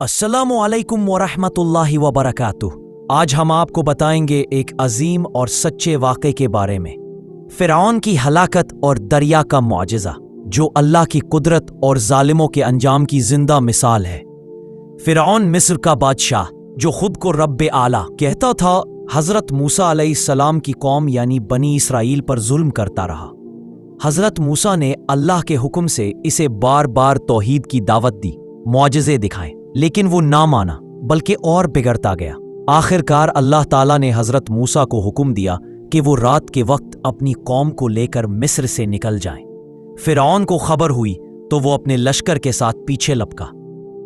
अस्सलामु अलैकुम वरहमतुल्लाहि वबरकातुह। आज हम आपको बताएंगे एक अजीम और सच्चे वाक़े के बारे में, फ़िरऔन की हलाकत और दरिया का मुआजिज़ा, जो अल्लाह की कुदरत और ज़ालिमों के अंजाम की जिंदा मिसाल है। फ़िरऔन मिस्र का बादशाह, जो खुद को रब्बे आला कहता था, हज़रत मूसा अलैहिस्सलाम की कौम यानी बनी इसराइल पर जुल्म करता रहा। हज़रत मूसा ने अल्लाह के हुक्म से इसे बार बार तौहीद की दावत दी, मुआजिज़े दिखाए, लेकिन वो ना माना बल्कि और बिगड़ता गया। आखिरकार अल्लाह ताला ने हज़रत मूसा को हुक्म दिया कि वो रात के वक्त अपनी कौम को लेकर मिस्र से निकल जाएं। फ़िरऔन को खबर हुई तो वो अपने लश्कर के साथ पीछे लपका।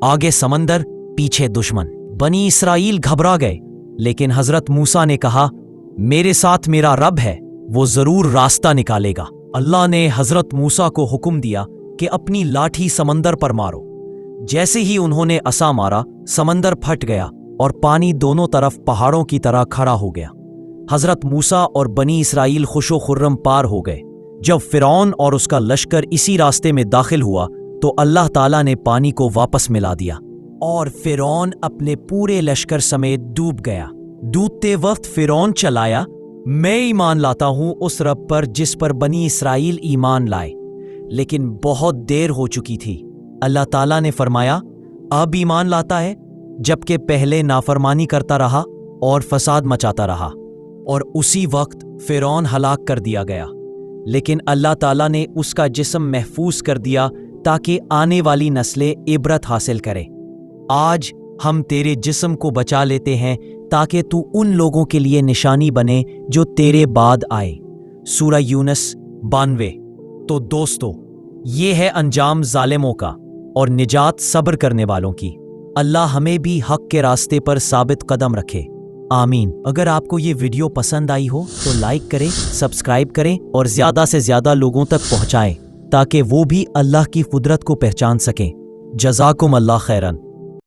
आगे समंदर, पीछे दुश्मन। बनी इसराइल घबरा गए, लेकिन हज़रत मूसा ने कहा, मेरे साथ मेरा रब है, वो ज़रूर रास्ता निकालेगा। अल्लाह ने हज़रत मूसा को हुक्म दिया कि अपनी लाठी समंदर पर मारो। जैसे ही उन्होंने असा मारा, समंदर फट गया और पानी दोनों तरफ पहाड़ों की तरह खड़ा हो गया। हज़रत मूसा और बनी इसराइल खुशो खुर्रम पार हो गए। जब फ़िरऔन और उसका लश्कर इसी रास्ते में दाखिल हुआ तो अल्लाह ताला ने पानी को वापस मिला दिया और फ़िरऔन अपने पूरे लश्कर समेत डूब गया। डूबते वक्त फ़िरऔन चलाया, मैं ईमान लाता हूं उस रब पर जिस पर बनी इसराइल ईमान लाए। लेकिन बहुत देर हो चुकी थी। अल्लाह ताला ने फरमाया, अब ईमान लाता है, जबकि पहले नाफरमानी करता रहा और फसाद मचाता रहा। और उसी वक्त फ़िरऔन हलाक कर दिया गया। लेकिन अल्लाह ताला ने उसका जिस्म महफूज कर दिया ताकि आने वाली नस्लें इबरत हासिल करें। आज हम तेरे जिस्म को बचा लेते हैं ताकि तू उन लोगों के लिए निशानी बने जो तेरे बाद आए। सूरह यूनुस 92। तो दोस्तों, ये है अंजाम जालिमों का और निजात सब्र करने वालों की। अल्लाह हमें भी हक के रास्ते पर साबित कदम रखे, आमीन। अगर आपको ये वीडियो पसंद आई हो तो लाइक करें, सब्सक्राइब करें और ज़्यादा से ज़्यादा लोगों तक पहुँचाएं ताकि वो भी अल्लाह की कुदरत को पहचान सकें। जज़ाकुम अल्लाह खैरन।